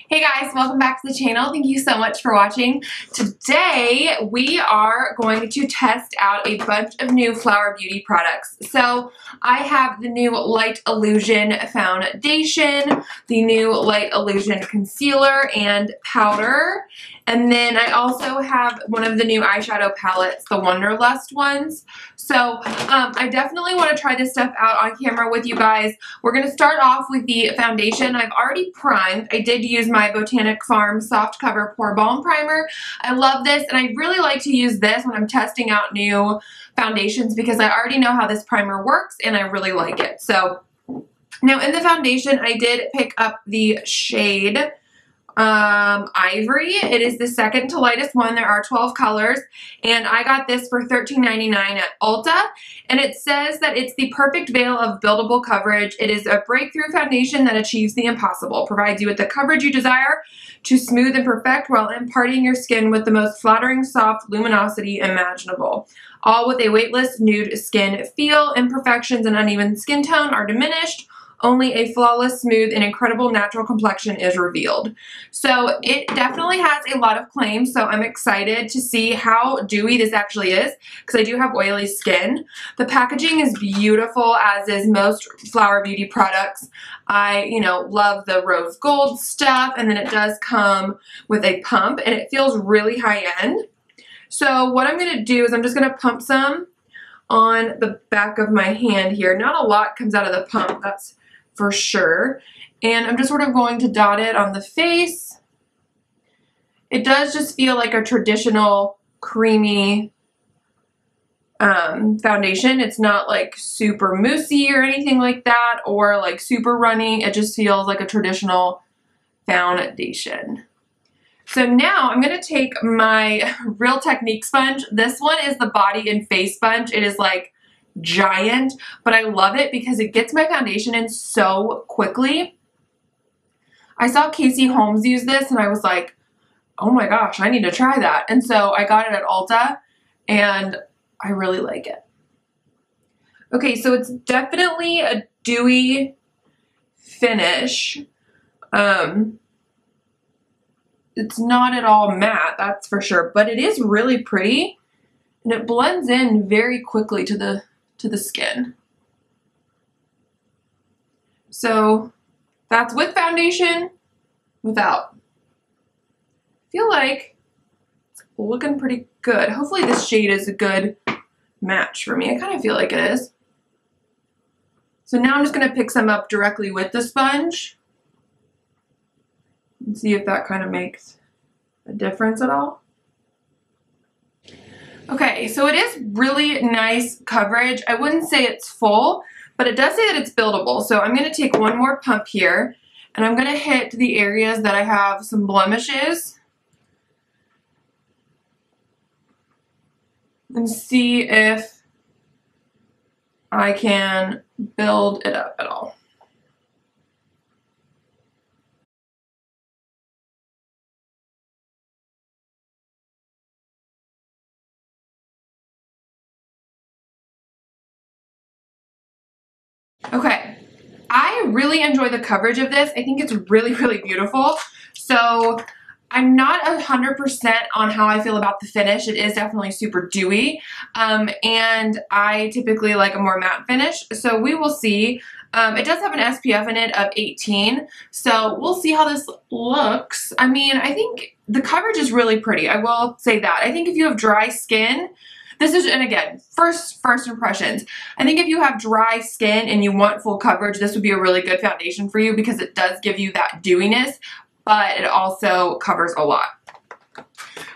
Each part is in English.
Hey guys, welcome back to the channel. Thank you so much for watching. Today we are going to test out a bunch of new Flower Beauty products. So I have the new Light Illusion foundation, the new Light Illusion concealer and powder, and then I also have one of the new eyeshadow palettes, the Wanderlust ones. So I definitely want to try this stuff out on camera with you guys. We're going to start off with the foundation. I've already primed. I did use my Botanic Farm Soft Cover Pore Balm Primer. I love this, and I really like to use this when I'm testing out new foundations because I already know how this primer works and I really like it. So now in the foundation, I did pick up the shade Ivory. It is the second to lightest one. There are 12 colors, and I got this for $13.99 at Ulta, and it says that it's the perfect veil of buildable coverage. It is a breakthrough foundation that achieves the impossible, provides you with the coverage you desire to smooth and perfect while imparting your skin with the most flattering soft luminosity imaginable. All with a weightless nude skin feel. Imperfections and uneven skin tone are diminished. Only a flawless, smooth, and incredible natural complexion is revealed. So it definitely has a lot of claims, so I'm excited to see how dewy this actually is because I do have oily skin. The packaging is beautiful, as is most Flower Beauty products. I, love the rose gold stuff, and then it does come with a pump, and it feels really high-end. So what I'm going to do is I'm just going to pump some on the back of my hand here. Not a lot comes out of the pump, that's for sure. And I'm just sort of going to dot it on the face. It does just feel like a traditional creamy foundation. It's not like super moussey or anything like that, or like super runny. It just feels like a traditional foundation. So now I'm going to take my Real Technique sponge. This one is the body and face sponge. It is like giant, but I love it because it gets my foundation in so quickly. I saw Casey Holmes use this and I was like, oh my gosh, I need to try that. And so I got it at Ulta and I really like it. Okay, so it's definitely a dewy finish. It's not at all matte, that's for sure, but it is really pretty and it blends in very quickly to the skin. So that's with foundation, without. I feel like it's looking pretty good. Hopefully this shade is a good match for me. I kind of feel like it is. So now I'm just going to pick some up directly with the sponge and see if that kind of makes a difference at all. Okay, so it is really nice coverage. I wouldn't say it's full, but it does say that it's buildable. So I'm going to take one more pump here, and I'm going to hit the areas that I have some blemishes and see if I can build it up at all. Okay, I really enjoy the coverage of this. I think it's really, really beautiful. So I'm not 100% on how I feel about the finish. It is definitely super dewy, and I typically like a more matte finish. So we will see. It does have an SPF in it of 18, so we'll see how this looks. I mean, I think the coverage is really pretty. I will say that. I think if you have dry skin, this is, and again, first impressions. I think if you have dry skin and you want full coverage, this would be a really good foundation for you because it does give you that dewiness, but it also covers a lot.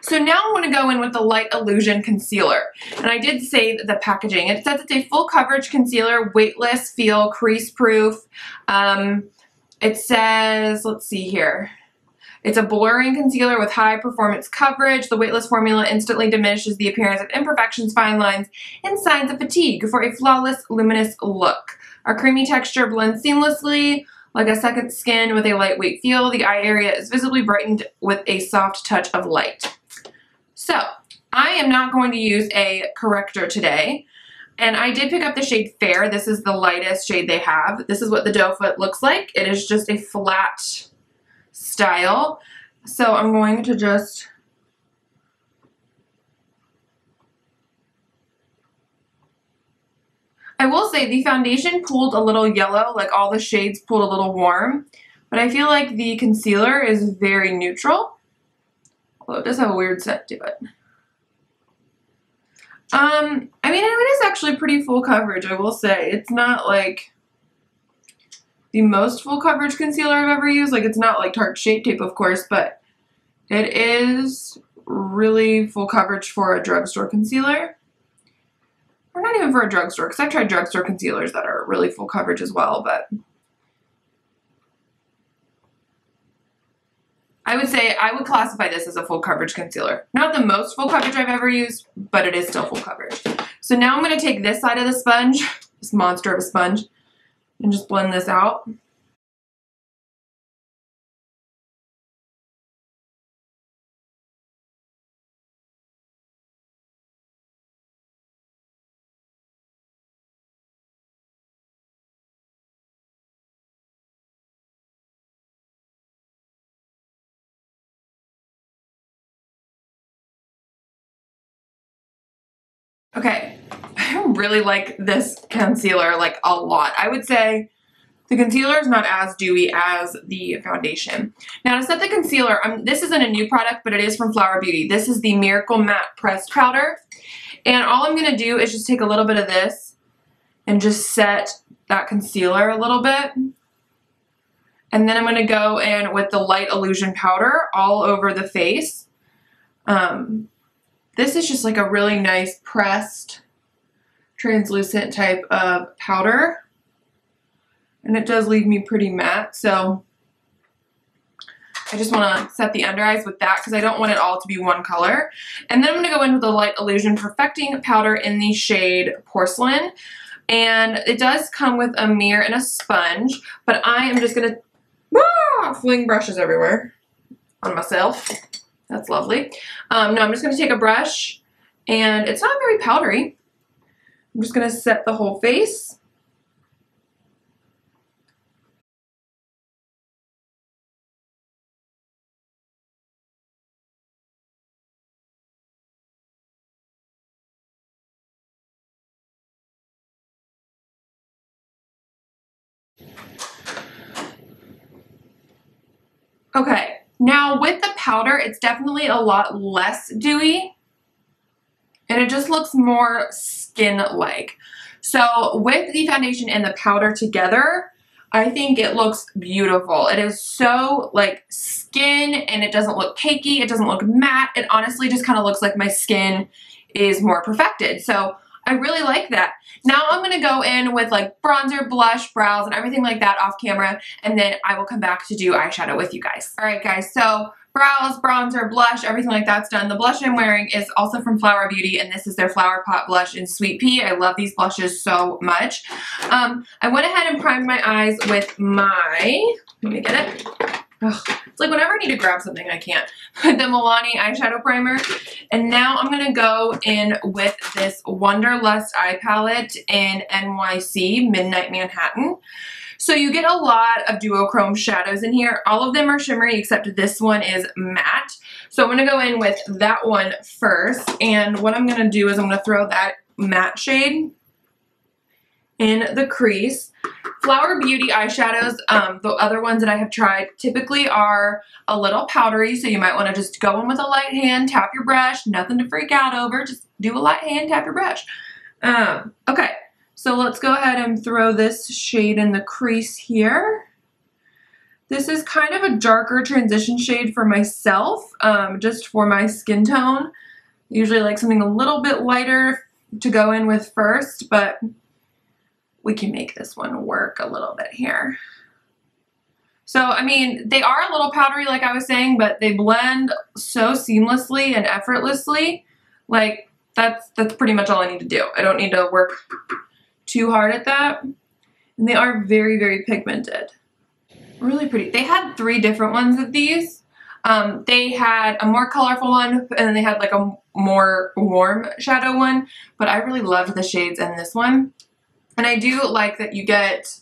So now I'm going to go in with the Light Illusion concealer. And I did say the packaging. It says it's a full coverage concealer, weightless feel, crease proof. It says, let's see here. It's a blurring concealer with high performance coverage. The weightless formula instantly diminishes the appearance of imperfections, fine lines, and signs of fatigue for a flawless, luminous look. Our creamy texture blends seamlessly like a second skin with a lightweight feel. The eye area is visibly brightened with a soft touch of light. So I am not going to use a corrector today. And I did pick up the shade Fair. This is the lightest shade they have. This is what the doe foot looks like. It is just a flat style. So I'm going to just I will say the foundation pulled a little yellow, like all the shades pulled a little warm, but I feel like the concealer is very neutral, although it does have a weird scent to it. I mean, it is actually pretty full coverage, I will say. It's not like the most full coverage concealer I've ever used. Like, it's not like Tarte Shape Tape, of course, but it is really full coverage for a drugstore concealer. Or not even for a drugstore, because I've tried drugstore concealers that are really full coverage as well, but I would say I would classify this as a full coverage concealer. Not the most full coverage I've ever used, but it is still full coverage. So now I'm going to take this side of the sponge, this monster of a sponge, and just blend this out. Okay, I really like this concealer like a lot. I would say the concealer is not as dewy as the foundation. Now to set the concealer, this isn't a new product, but it is from Flower Beauty. This is the Miracle Matte Pressed Powder. And all I'm going to do is just take a little bit of this and just set that concealer a little bit. And then I'm going to go in with the Light Illusion Powder all over the face. This is just like a really nice pressed, translucent type of powder. And it does leave me pretty matte, so I just want to set the under eyes with that because I don't want it all to be one color. And then I'm going to go in with the Light Illusion Perfecting Powder in the shade Porcelain. And it does come with a mirror and a sponge, but I am just going to fling brushes everywhere on myself. That's lovely. No, I'm just going to take a brush, and it's not very powdery. I'm just going to set the whole face. Okay, now with the powder, it's definitely a lot less dewy, and it just looks more skin-like. So with the foundation and the powder together, I think it looks beautiful. It is so like skin, and it doesn't look cakey, it doesn't look matte. It honestly just kind of looks like my skin is more perfected. So I really like that. Now I'm going to go in with like bronzer, blush, brows, and everything like that off camera, and then I will come back to do eyeshadow with you guys. Alright guys, so brows, bronzer, blush, everything like that's done. The blush I'm wearing is also from Flower Beauty, and this is their Flower Pot Blush in Sweet Pea. I love these blushes so much. I went ahead and primed my eyes with my, let me get it. Ugh, it's like whenever I need to grab something, I can't. The Milani eyeshadow primer. And now I'm going to go in with this Wanderlust eye palette in NYC, Midnight Manhattan. So you get a lot of duochrome shadows in here. All of them are shimmery except this one is matte. So I'm going to go in with that one first. And what I'm going to do is I'm going to throw that matte shade in the crease. Flower Beauty eyeshadows, the other ones that I have tried, typically are a little powdery, so you might want to just go in with a light hand, tap your brush, nothing to freak out over, just do a light hand, tap your brush. Okay, so let's go ahead and throw this shade in the crease here. This is kind of a darker transition shade for myself, just for my skin tone. Usually like something a little bit lighter to go in with first, but we can make this one work a little bit here. So, I mean, they are a little powdery like I was saying, but they blend so seamlessly and effortlessly. Like, that's pretty much all I need to do. I don't need to work too hard at that. And they are very, very pigmented. Really pretty. They had 3 different ones of these. They had a more colorful one, and then they had like a more warm shadow one. But I really loved the shades in this one. And I do like that you get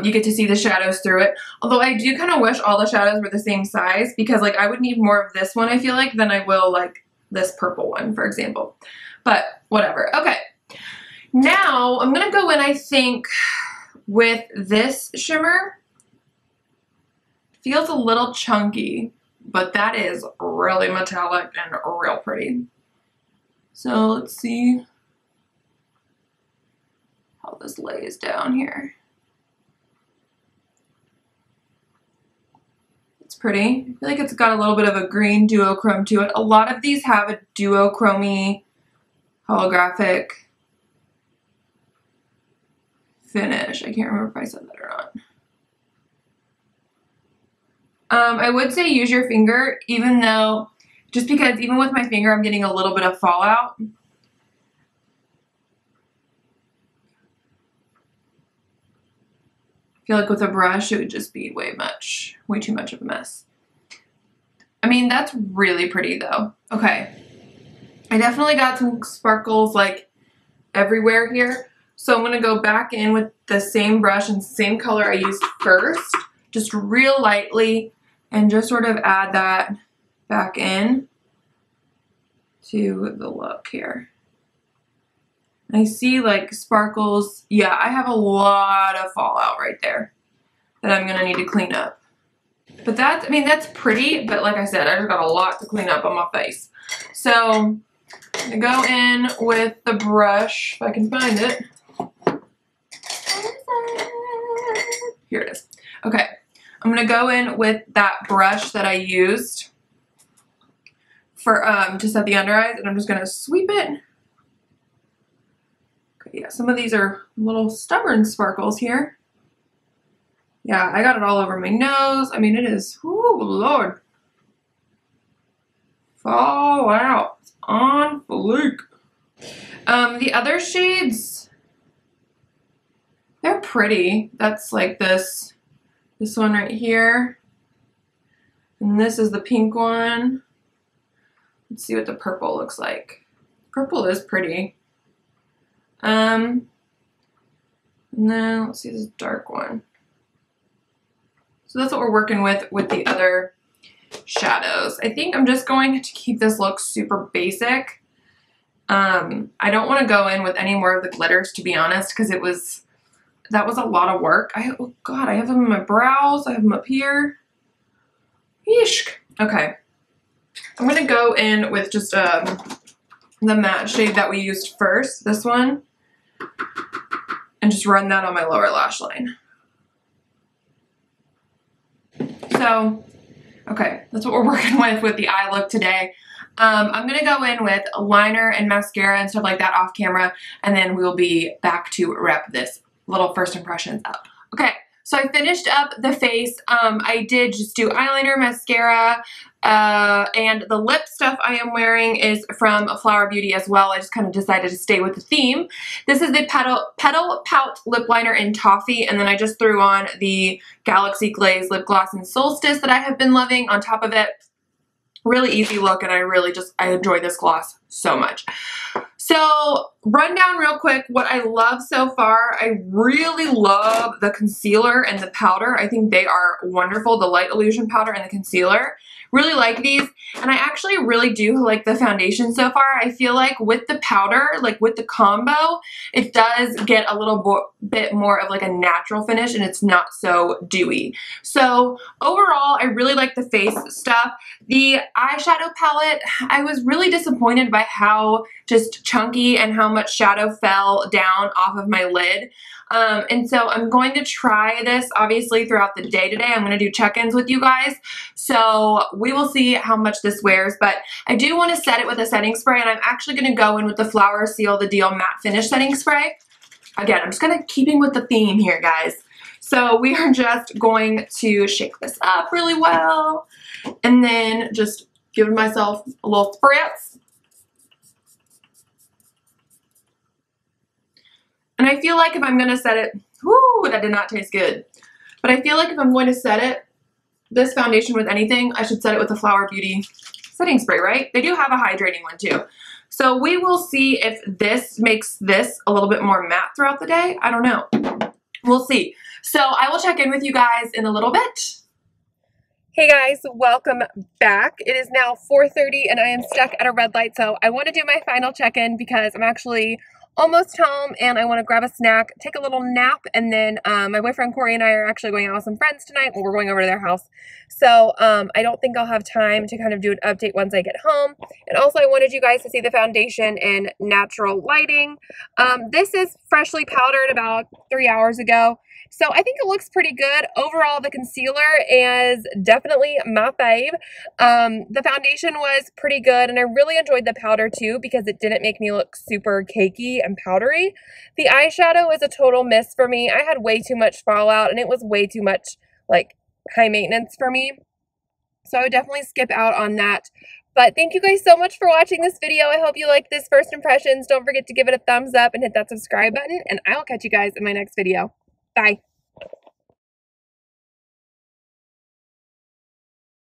you get to see the shadows through it. Although I do kind of wish all the shadows were the same size, because like I would need more of this one, I feel like, than I will like this purple one, for example. But whatever. Okay. Now I'm gonna go in, I think, with this shimmer. Feels a little chunky, but that is really metallic and real pretty. So let's see how this lays down here. It's pretty. I feel like it's got a little bit of a green duochrome to it. A lot of these have a duochrome-y holographic finish. I can't remember if I said that or not. I would say use your finger, even though, just because even with my finger I'm getting a little bit of fallout. I feel like with a brush it would just be way too much of a mess. I mean, that's really pretty though. Okay. I definitely got some sparkles like everywhere here. So I'm gonna go back in with the same brush and same color I used first, just real lightly, and just sort of add that back in to the look here. I see like sparkles. Yeah, I have a lot of fallout right there that I'm gonna need to clean up. But that's, I mean, that's pretty, but like I said, I just got a lot to clean up on my face. So I'm gonna go in with the brush, if I can find it. Here it is. Okay, I'm gonna go in with that brush that I used for to set the under eyes, and I'm just gonna sweep it. Okay, yeah, some of these are little stubborn sparkles here. Yeah, I got it all over my nose. I mean, it is, oh Lord. Fallout on fleek. The other shades, they're pretty. That's like this one right here. And this is the pink one. Let's see what the purple looks like. Purple is pretty. And then let's see this dark one. So that's what we're working with the other shadows. I think I'm just going to keep this look super basic. I don't want to go in with any more of the glitters, to be honest, because that was a lot of work. Oh God, I have them in my brows. I have them up here. Yeesh. Okay. I'm going to go in with just the matte shade that we used first, this one, and just run that on my lower lash line. So, okay, that's what we're working with the eye look today. I'm going to go in with a liner and mascara and stuff like that off camera, and then we'll be back to wrap this little first impressions up. Okay, so I finished up the face. I did just do eyeliner, mascara, and the lip stuff I am wearing is from Flower Beauty as well. I just kind of decided to stay with the theme. This is the Petal Pout Lip Liner in Toffee, and then I just threw on the Galaxy Glaze Lip Gloss in Solstice that I have been loving on top of it. Really easy look, and I enjoy this gloss so much. So, run down real quick what I love so far. I really love the concealer and the powder. I think they are wonderful, the Light Illusion powder and the concealer. Really like these, and I actually really do like the foundation so far. I feel like with the powder, like with the combo, it does get a little bit more of like a natural finish, and it's not so dewy. So overall, I really like the face stuff. The eyeshadow palette, I was really disappointed by how just chunky and how much shadow fell down off of my lid. And so I'm going to try this obviously throughout the day today. I'm going to do check-ins with you guys. So we will see how much this wears, but I do want to set it with a setting spray, and I'm actually going to go in with the Flower Seal the Deal Matte Finish Setting Spray. Again, I'm just kind of keeping with the theme here, guys. So we are just going to shake this up really well, and then just giving myself a little spritz. And I feel like if I'm going to set it, whoo, that did not taste good. But I feel like if I'm going to set it, this foundation with anything, I should set it with the Flower Beauty setting spray, right? They do have a hydrating one too. So we will see if this makes this a little bit more matte throughout the day. I don't know. We'll see. So I will check in with you guys in a little bit. Hey guys, welcome back. It is now 4:30 and I am stuck at a red light, so I want to do my final check-in because I'm actually almost home and I want to grab a snack, take a little nap, and then my boyfriend Corey and I are actually going out with some friends tonight. Well, we're going over to their house. So I don't think I'll have time to kind of do an update once I get home. And also I wanted you guys to see the foundation in natural lighting. This is freshly powdered about 3 hours ago. So I think it looks pretty good. Overall, the concealer is definitely my fave. The foundation was pretty good, and I really enjoyed the powder too because it didn't make me look super cakey and powdery. The eyeshadow is a total miss for me. I had way too much fallout, and it was way too much like high maintenance for me. So I would definitely skip out on that. But thank you guys so much for watching this video. I hope you liked this first impressions. Don't forget to give it a thumbs up and hit that subscribe button, and I will catch you guys in my next video. Bye.